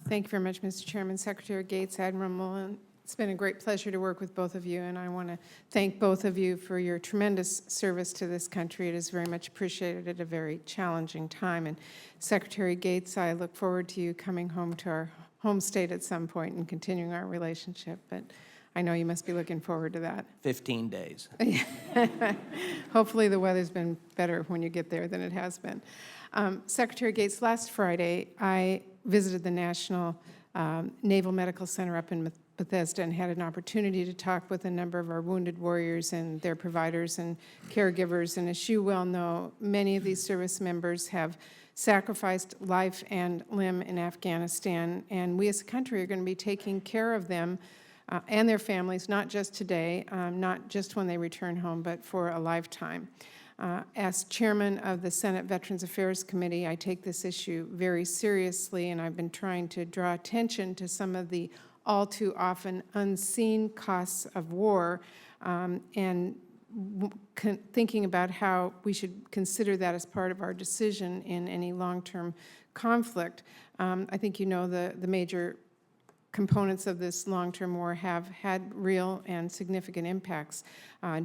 Thank you very much, Mr. Chairman. Secretary Gates, Admiral Mullen, it's been a great pleasure to work with both of you, and I want to thank both of you for your tremendous service to this country. It is very much appreciated at a very challenging time. And Secretary Gates, I look forward to you coming home to our home state at some point and continuing our relationship, but I know you must be looking forward to that. 15 days. Hopefully the weather's been better when you get there than it has been. Secretary Gates, last Friday, I visited the National Naval Medical Center up in Bethesda and had an opportunity to talk with a number of our wounded warriors and their providers and caregivers. And as you well know, many of these service members have sacrificed life and limb in Afghanistan, and we as a country are going to be taking care of them and their families, not just today, not just when they return home, but for a lifetime. As chairman of the Senate Veterans Affairs Committee, I take this issue very seriously, and I've been trying to draw attention to some of the all too often unseen costs of war, and thinking about how we should consider that as part of our decision in any long-term conflict. I think you know the major components of this long-term war have had real and significant impacts.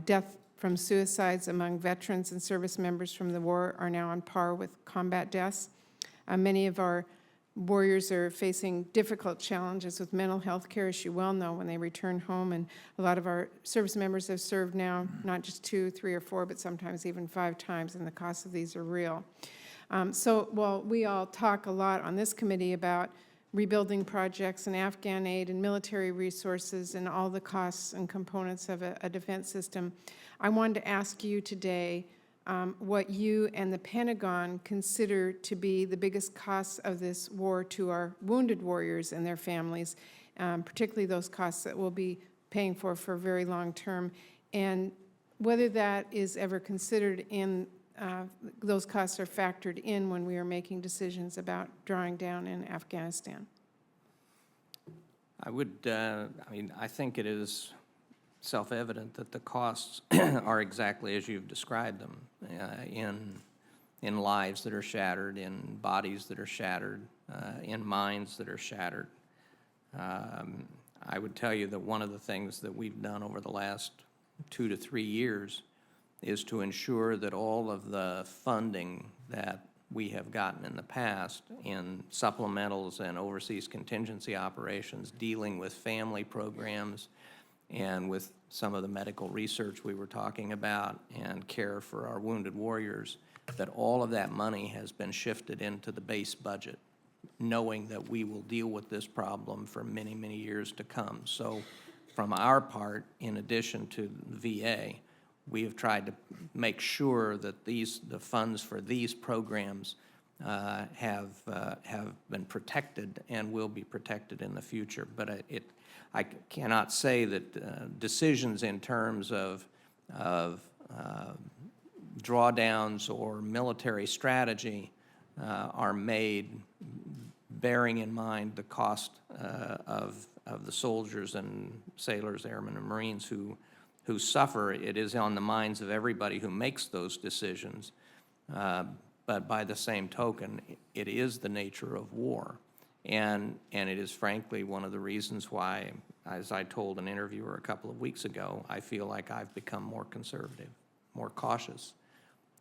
Death from suicides among veterans and service members from the war are now on par with combat deaths. Many of our warriors are facing difficult challenges with mental health care, as you well know, when they return home, and a lot of our service members have served now not just 2, 3, or 4, but sometimes even 5 times, and the costs of these are real. So while we all talk a lot on this committee about rebuilding projects and Afghan aid and military resources and all the costs and components of a defense system, I wanted to ask you today what you and the Pentagon consider to be the biggest costs of this war to our wounded warriors and their families, particularly those costs that we'll be paying for very long term, and whether that is ever considered in, those costs are factored in when we are making decisions about drawing down in Afghanistan. I think it is self-evident that the costs are exactly as you've described them, in lives that are shattered, in bodies that are shattered, in minds that are shattered. I would tell you that one of the things that we've done over the last 2 to 3 years is to ensure that all of the funding that we have gotten in the past in supplementals and overseas contingency operations dealing with family programs and with some of the medical research we were talking about and care for our wounded warriors, that all of that money has been shifted into the base budget, knowing that we will deal with this problem for many, many years to come. So from our part, in addition to the VA, we have tried to make sure that the funds for these programs have been protected and will be protected in the future. But I cannot say that decisions in terms of drawdowns or military strategy are made bearing in mind the cost of the soldiers and sailors, airmen, and Marines who suffer. It is on the minds of everybody who makes those decisions. But by the same token, it is the nature of war. And it is frankly one of the reasons why, as I told an interviewer a couple of weeks ago, I feel like I've become more conservative, more cautious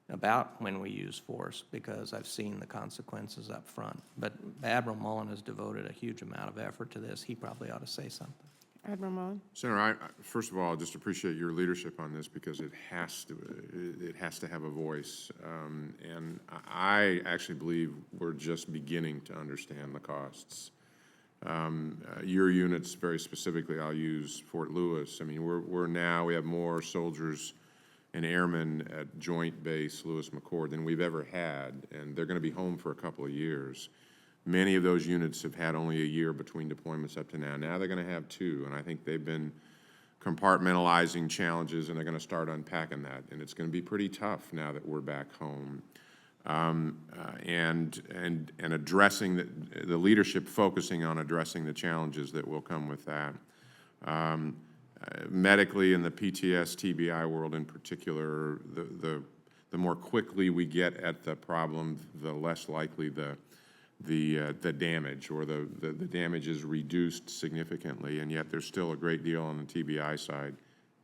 about when we use force, because I've seen the consequences up front. But Admiral Mullen has devoted a huge amount of effort to this. He probably ought to say something. Admiral Mullen. Senator, first of all, I just appreciate your leadership on this, because it has to have a voice. And I actually believe we're just beginning to understand the costs. Your units, very specifically, I'll use Fort Lewis. I mean, we have more soldiers and airmen at Joint Base Lewis McChord than we've ever had, and they're going to be home for a couple of years. Many of those units have had only a year between deployments up to now. Now they're going to have 2, and I think they've been compartmentalizing challenges, and they're going to start unpacking that, and it's going to be pretty tough now that we're back home. And addressing the leadership, focusing on addressing the challenges that will come with that. Medically, in the PTS, TBI world in particular, the more quickly we get at the problem, the less likely the the damage, or the damage is reduced significantly, and yet there's still a great deal on the TBI side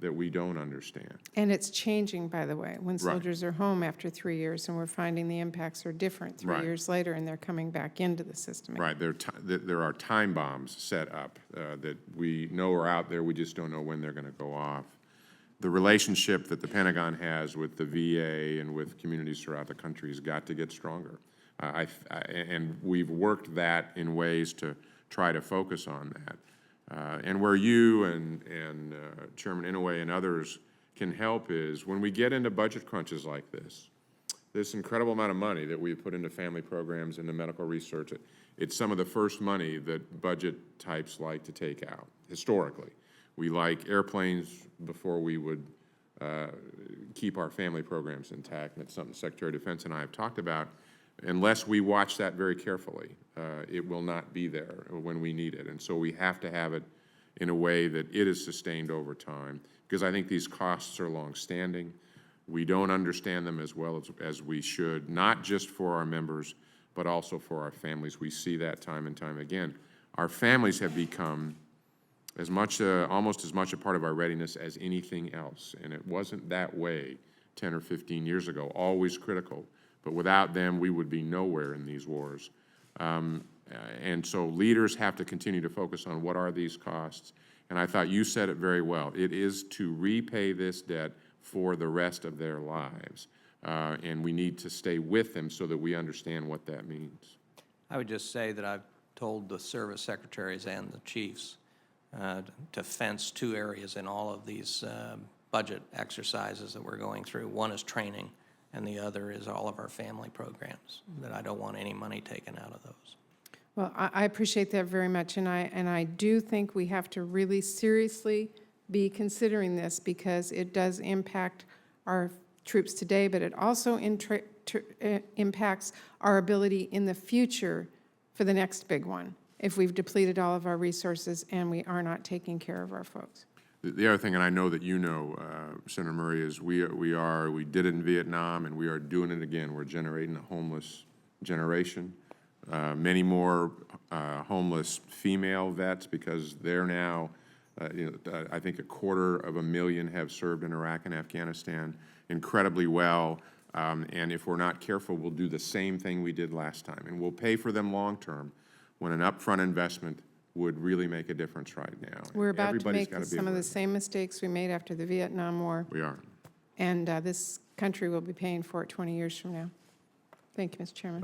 that we don't understand. And it's changing, by the way, when Right. soldiers are home after 3 years, and we're finding the impacts are different 3 Right. years later, and they're coming back into the system. Right, there are time bombs set up that we know are out there, we just don't know when they're going to go off. The relationship that the Pentagon has with the VA and with communities throughout the country has got to get stronger. And we've worked that in ways to try to focus on that. And where you and Chairman Inouye and others can help is when we get into budget crunches like this incredible amount of money that we've put into family programs, into medical research, it's some of the first money that budget types like to take out, historically. We like airplanes before we would keep our family programs intact, and it's something Secretary of Defense and I have talked about. Unless we watch that very carefully, it will not be there when we need it. And so we have to have it in a way that it is sustained over time, because I think these costs are longstanding. We don't understand them as well as we should, not just for our members, but also for our families. We see that time and time again. Our families have become as much, almost as much a part of our readiness as anything else. And it wasn't that way 10 or 15 years ago, always critical. But without them, we would be nowhere in these wars. And so leaders have to continue to focus on what are these costs. And I thought you said it very well. It is to repay this debt for the rest of their lives. And we need to stay with them so that we understand what that means. I would just say that I've told the service secretaries and the chiefs to fence 2 areas in all of these budget exercises that we're going through. One is training, and the other is all of our family programs, that I don't want any money taken out of those. Well, I appreciate that very much, and I do think we have to really seriously be considering this, because it does impact our troops today, but it also impacts our ability in the future for the next big one, if we've depleted all of our resources and we are not taking care of our folks. The other thing, and I know that you know, Senator Murray, is we did it in Vietnam, and we are doing it again. We're generating a homeless generation. Many more homeless female vets, because they're now, I think 250,000 have served in Iraq and Afghanistan incredibly well. And if we're not careful, we'll do the same thing we did last time. And we'll pay for them long term when an upfront investment would really make a difference right now. We're about to Everybody's make gotta be some of aware. the same mistakes we made after the Vietnam War, We are. and this country will be paying for it 20 years from now. Thank you, Mr. Chairman.